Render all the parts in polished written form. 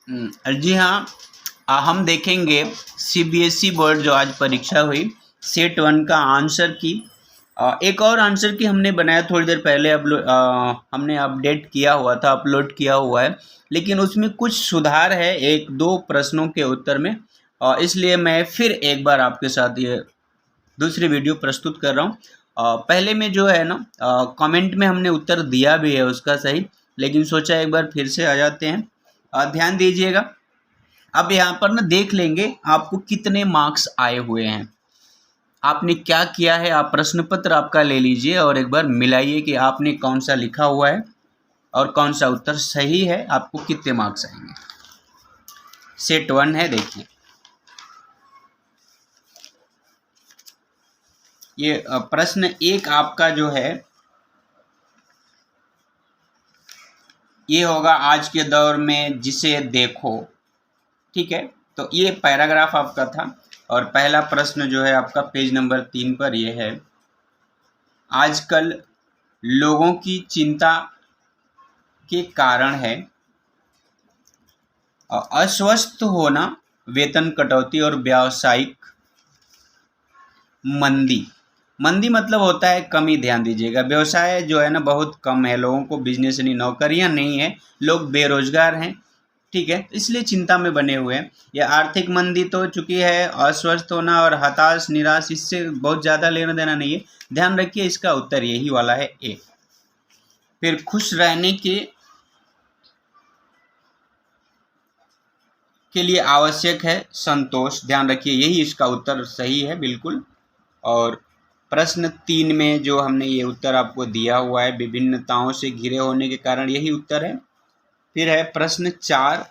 जी हाँ। हम देखेंगे सीबीएसई बोर्ड जो आज परीक्षा हुई, सेट 1 का आंसर की। एक और आंसर की हमने बनाया थोड़ी देर पहले, हमने अपडेट किया हुआ था, अपलोड किया हुआ है, लेकिन उसमें कुछ सुधार है एक दो प्रश्नों के उत्तर में। इसलिए मैं फिर एक बार आपके साथ ये दूसरी वीडियो प्रस्तुत कर रहा हूँ। पहले में जो है ना, कमेंट में हमने उत्तर दिया भी है उसका सही, लेकिन सोचा एक बार फिर से आ जाते हैं। ध्यान दीजिएगा। अब यहाँ पर ना देख लेंगे आपको कितने मार्क्स आए हुए हैं। आपने क्या किया है, आप प्रश्न पत्र आपका ले लीजिए और एक बार मिलाइए कि आपने कौन सा लिखा हुआ है और कौन सा उत्तर सही है, आपको कितने मार्क्स आएंगे। सेट 1 है, देखिए ये प्रश्न 1 आपका जो है ये होगा, आज के दौर में जिसे देखो। ठीक है, तो ये पैराग्राफ आपका था। और पहला प्रश्न जो है आपका पेज नंबर 3 पर ये है, आजकल लोगों की चिंता के कारण है अस्वस्थ होना, वेतन कटौती और व्यावसायिक मंदी। मंदी मतलब होता है कमी, ध्यान दीजिएगा। व्यवसाय जो है ना बहुत कम है, लोगों को बिजनेस नहीं, नौकरियां नहीं है, लोग बेरोजगार हैं। ठीक है, इसलिए चिंता में बने हुए हैं। यह आर्थिक मंदी तो चूंकि है, अस्वस्थ होना और हताश निराश इससे बहुत ज़्यादा लेना देना नहीं है। ध्यान रखिए, इसका उत्तर यही वाला है ए। फिर खुश रहने के लिए आवश्यक है संतोष। ध्यान रखिए, यही इसका उत्तर सही है बिल्कुल। और प्रश्न 3 में जो हमने ये उत्तर आपको दिया हुआ है, विभिन्नताओं से घिरे होने के कारण, यही उत्तर है। फिर है प्रश्न 4।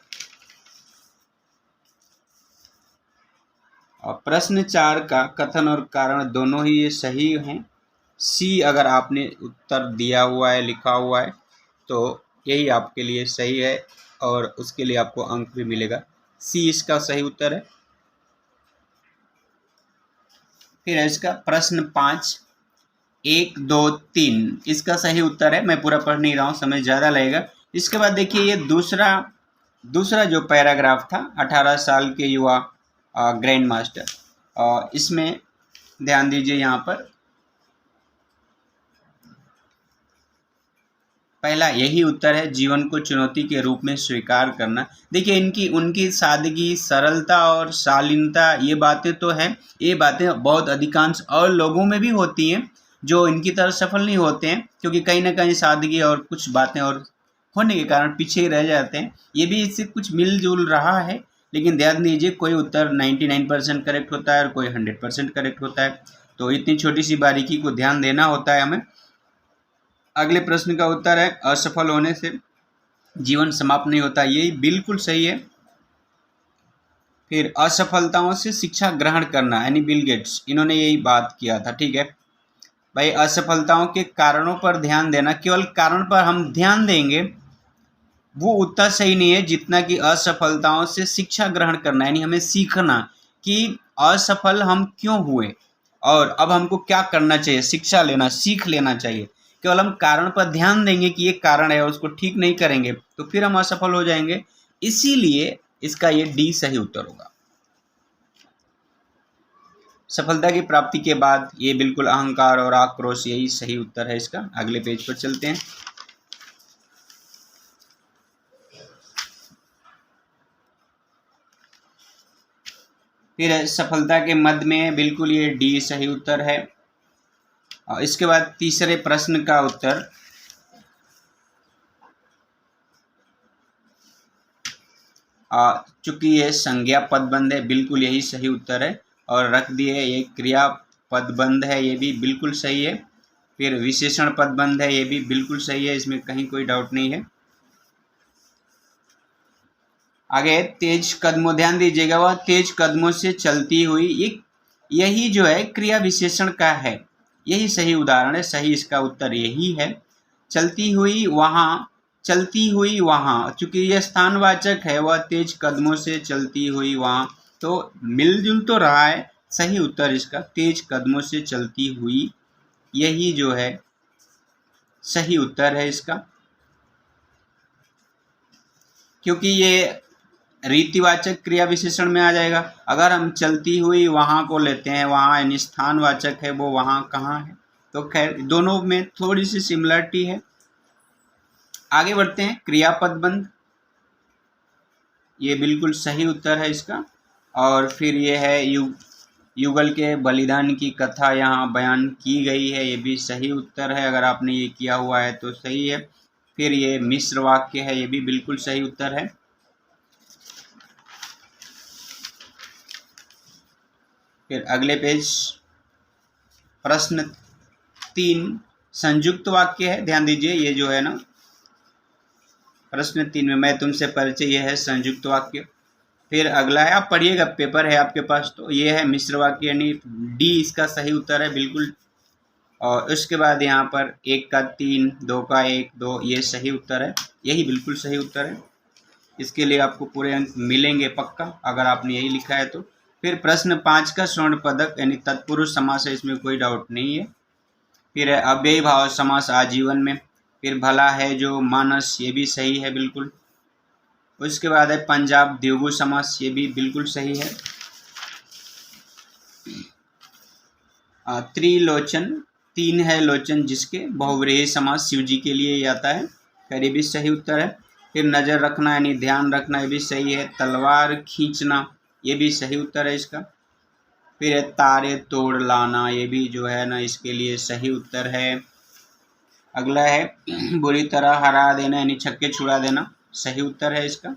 और प्रश्न 4 का कथन और कारण दोनों ही ये सही हैं। सी अगर आपने उत्तर दिया हुआ है, लिखा हुआ है, तो यही आपके लिए सही है और उसके लिए आपको अंक भी मिलेगा। सी इसका सही उत्तर है। फिर है इसका प्रश्न 5, 1 2 3 इसका सही उत्तर है। मैं पूरा पढ़ नहीं रहा हूँ, समय ज़्यादा लगेगा। इसके बाद देखिए ये दूसरा दूसरा जो पैराग्राफ था, 18 साल के युवा ग्रैंड मास्टर, इसमें ध्यान दीजिए। यहाँ पर पहला यही उत्तर है, जीवन को चुनौती के रूप में स्वीकार करना। देखिए इनकी उनकी सादगी, सरलता और शालीनता, ये बातें तो हैं, ये बातें बहुत अधिकांश और लोगों में भी होती हैं जो इनकी तरह सफल नहीं होते हैं, क्योंकि कहीं ना कहीं सादगी और कुछ बातें और होने के कारण पीछे ही रह जाते हैं। ये भी इससे कुछ मिलजुल रहा है, लेकिन ध्यान दीजिए कोई उत्तर 99% करेक्ट होता है और कोई 100% करेक्ट होता है। तो इतनी छोटी सी बारीकी को ध्यान देना होता है हमें। अगले प्रश्न का उत्तर है, असफल होने से जीवन समाप्त नहीं होता। यही बिल्कुल सही है। फिर असफलताओं से शिक्षा ग्रहण करना, यानी बिल गेट्स, इन्होंने यही बात किया था। ठीक है भाई, असफलताओं के कारणों पर ध्यान देना, केवल कारण पर हम ध्यान देंगे वो उतना सही नहीं है जितना कि असफलताओं से शिक्षा ग्रहण करना, यानी हमें सीखना कि असफल हम क्यों हुए और अब हमको क्या करना चाहिए, शिक्षा लेना, सीख लेना चाहिए। केवल हम कारण पर ध्यान देंगे कि ये कारण है और उसको ठीक नहीं करेंगे तो फिर हम असफल हो जाएंगे। इसीलिए इसका ये डी सही उत्तर होगा। सफलता की प्राप्ति के बाद ये बिल्कुल अहंकार और आक्रोश, यही सही उत्तर है इसका। अगले पेज पर चलते हैं। फिर सफलता के मध्य में, बिल्कुल ये डी सही उत्तर है। और इसके बाद तीसरे प्रश्न का उत्तर, चूंकि ये संज्ञा पदबंध है, बिल्कुल यही सही उत्तर है। और रख दिए ये क्रिया पदबंध है, ये भी बिल्कुल सही है। फिर विशेषण पदबंध है, ये भी बिल्कुल सही है, इसमें कहीं कोई डाउट नहीं है। आगे तेज कदमों, ध्यान दीजिएगा, वह तेज कदमों से चलती हुई, यही जो है क्रिया विशेषण का है, यही सही उदाहरण है। सही इसका उत्तर यही है। चलती हुई वहाँ, चलती हुई वहाँ, चूंकि यह स्थानवाचक है, वह तेज कदमों से चलती हुई वहाँ, तो मिलजुल तो रहा है। सही उत्तर इसका तेज कदमों से चलती हुई, यही जो है सही उत्तर है इसका। क्योंकि ये रीतिवाचक क्रिया विशेषण में आ जाएगा। अगर हम चलती हुई वहाँ को लेते हैं, वहाँ यानी स्थानवाचक है, वो वहाँ कहाँ है, तो खैर दोनों में थोड़ी सी सिमिलरिटी है। आगे बढ़ते हैं। क्रियापद बंध, ये बिल्कुल सही उत्तर है इसका। और फिर ये है युगल के बलिदान की कथा यहाँ बयान की गई है, ये भी सही उत्तर है। अगर आपने ये किया हुआ है तो सही है। फिर ये मिश्र वाक्य है, ये भी बिल्कुल सही उत्तर है। फिर अगले पेज प्रश्न 3 संयुक्त वाक्य है। ध्यान दीजिए, ये जो है ना प्रश्न 3 में मैं तुमसे परिचय, ये है संयुक्त वाक्य। फिर अगला है, आप पढ़िएगा, पेपर है आपके पास, तो ये है मिश्र वाक्य, यानी डी इसका सही उत्तर है बिल्कुल। और उसके बाद यहाँ पर 1 का 3, 2 का 1, 2, ये सही उत्तर है, यही बिल्कुल सही उत्तर है। इसके लिए आपको पूरे अंक मिलेंगे पक्का, अगर आपने यही लिखा है तो। फिर प्रश्न 5 का स्वर्ण पदक यानी तत्पुरुष समास है, इसमें कोई डाउट नहीं है। फिर है अव्ययी भाव समास आजीवन में। फिर भला है जो मानस, ये भी सही है बिल्कुल। उसके बाद है पंजाब द्विगु समास, ये भी बिल्कुल सही है। त्रिलोचन, 3 है लोचन जिसके, बहुव्रीहि समास शिव जी के लिए आता है, खैर ये भी सही उत्तर है। फिर नज़र रखना यानी ध्यान रखना, ये भी सही है। तलवार खींचना, ये भी सही उत्तर है इसका। फिर है तारे तोड़ लाना, ये भी जो है ना इसके लिए सही उत्तर है। अगला है बुरी तरह हरा देना यानी छक्के छुड़ा देना, सही उत्तर है इसका,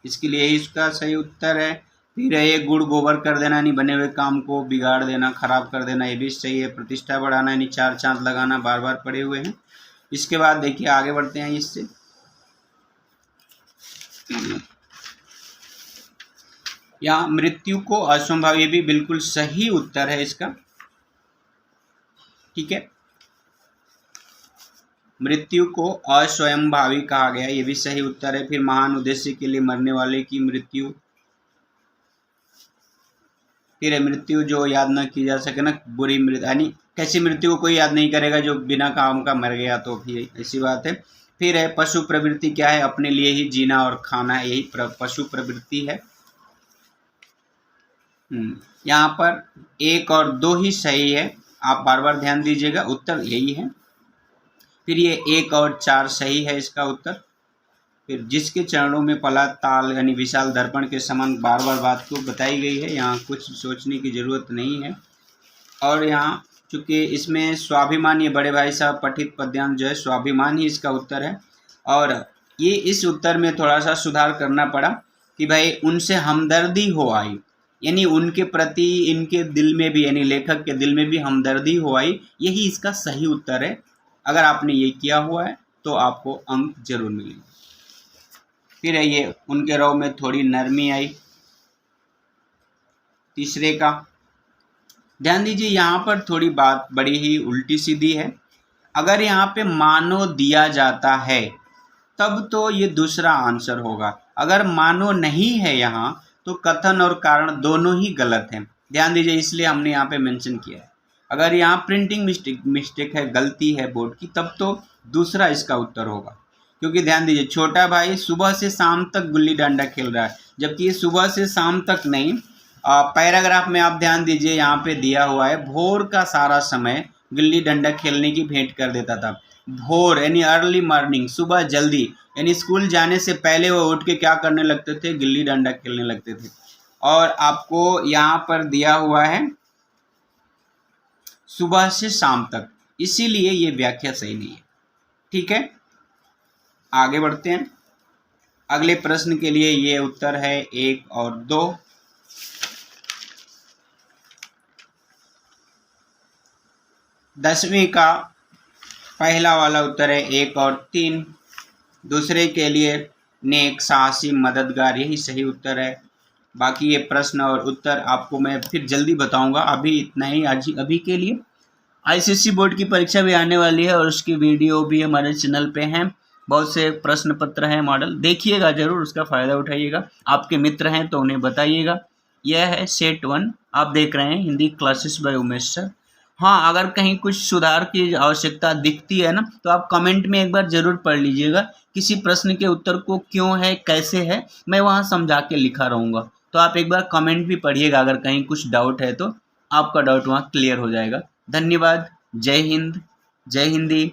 इसके लिए ही इसका सही उत्तर है। फिर है ये गुड़ गोबर कर देना यानी बने हुए काम को बिगाड़ देना, खराब कर देना, ये भी सही है। प्रतिष्ठा बढ़ाना यानी 4 चांद लगाना, बार बार पड़े हुए हैं। इसके बाद देखिए आगे बढ़ते हैं इससे। यहाँ मृत्यु को असंभव, ये भी बिल्कुल सही उत्तर है इसका, ठीक है। मृत्यु को अस्वयंभावी कहा गया, ये भी सही उत्तर है। फिर महान उद्देश्य के लिए मरने वाले की मृत्यु। फिर है मृत्यु जो याद न की जा सके ना, बुरी मृत्यु, यानी कैसी मृत्यु को कोई याद नहीं करेगा, जो बिना काम का मर गया, तो फिर ऐसी बात है। फिर है पशु प्रवृत्ति, क्या है, अपने लिए ही जीना और खाना, यही पशु प्रवृत्ति है। यहाँ पर 1 और 2 ही सही है, आप बार बार ध्यान दीजिएगा, उत्तर यही है। फिर ये 1 और 4 सही है इसका उत्तर। फिर जिसके चरणों में पला ताल यानी विशाल दर्पण के समान, बार बार बात को बताई गई है, यहाँ कुछ सोचने की ज़रूरत नहीं है। और यहाँ चूँकि इसमें स्वाभिमान, ये बड़े भाई साहब पठित पद्यांश जो है स्वाभिमान ही इसका उत्तर है। और ये इस उत्तर में थोड़ा सा सुधार करना पड़ा कि भाई उनसे हमदर्दी हो आई, यानी उनके प्रति इनके दिल में भी, यानी लेखक के दिल में भी हमदर्दी हो आई, यही इसका सही उत्तर है। अगर आपने ये किया हुआ है तो आपको अंक जरूर मिलेंगे। फिर है ये उनके रव में थोड़ी नरमी आई, तीसरे का। ध्यान दीजिए यहाँ पर थोड़ी बात बड़ी ही उल्टी सीधी है। अगर यहाँ पे मानो दिया जाता है तब तो ये दूसरा आंसर होगा, अगर मानो नहीं है यहाँ तो कथन और कारण दोनों ही गलत हैं। ध्यान दीजिए, इसलिए हमने यहाँ पे मेंशन किया है। अगर यहाँ प्रिंटिंग मिस्टेक है, गलती है बोर्ड की, तब तो दूसरा इसका उत्तर होगा। क्योंकि ध्यान दीजिए, छोटा भाई सुबह से शाम तक गुल्ली डंडा खेल रहा है, जबकि ये सुबह से शाम तक नहीं, पैराग्राफ में आप ध्यान दीजिए यहाँ पे दिया हुआ है, भोर का सारा समय गिल्ली डंडा खेलने की भेंट कर देता था। भोर यानी अर्ली मॉर्निंग, सुबह जल्दी, यानी स्कूल जाने से पहले वो उठ के क्या करने लगते थे, गिल्ली डंडा खेलने लगते थे। और आपको यहाँ पर दिया हुआ है सुबह से शाम तक, इसीलिए ये व्याख्या सही नहीं है, ठीक है। आगे बढ़ते हैं अगले प्रश्न के लिए। ये उत्तर है 1 और 2। दसवीं का पहला वाला उत्तर है 1 और 3। दूसरे के लिए नेक, साहसी, मददगार, यही सही उत्तर है। बाकी ये प्रश्न और उत्तर आपको मैं फिर जल्दी बताऊंगा, अभी इतना ही अभी के लिए। आईसीएसई बोर्ड की परीक्षा भी आने वाली है और उसकी वीडियो भी हमारे चैनल पे हैं, बहुत से प्रश्न पत्र हैं, मॉडल देखिएगा जरूर, उसका फ़ायदा उठाइएगा। आपके मित्र हैं तो उन्हें बताइएगा। यह है सेट 1, आप देख रहे हैं Hindi classes bye Umesh sir. हाँ, अगर कहीं कुछ सुधार की आवश्यकता दिखती है ना, तो आप कमेंट में एक बार ज़रूर पढ़ लीजिएगा। किसी प्रश्न के उत्तर को क्यों है, कैसे है, मैं वहाँ समझा के लिखा रहूँगा। तो आप एक बार कमेंट भी पढ़िएगा, अगर कहीं कुछ डाउट है तो आपका डाउट वहाँ क्लियर हो जाएगा। धन्यवाद। जय हिंद, जय हिंदी।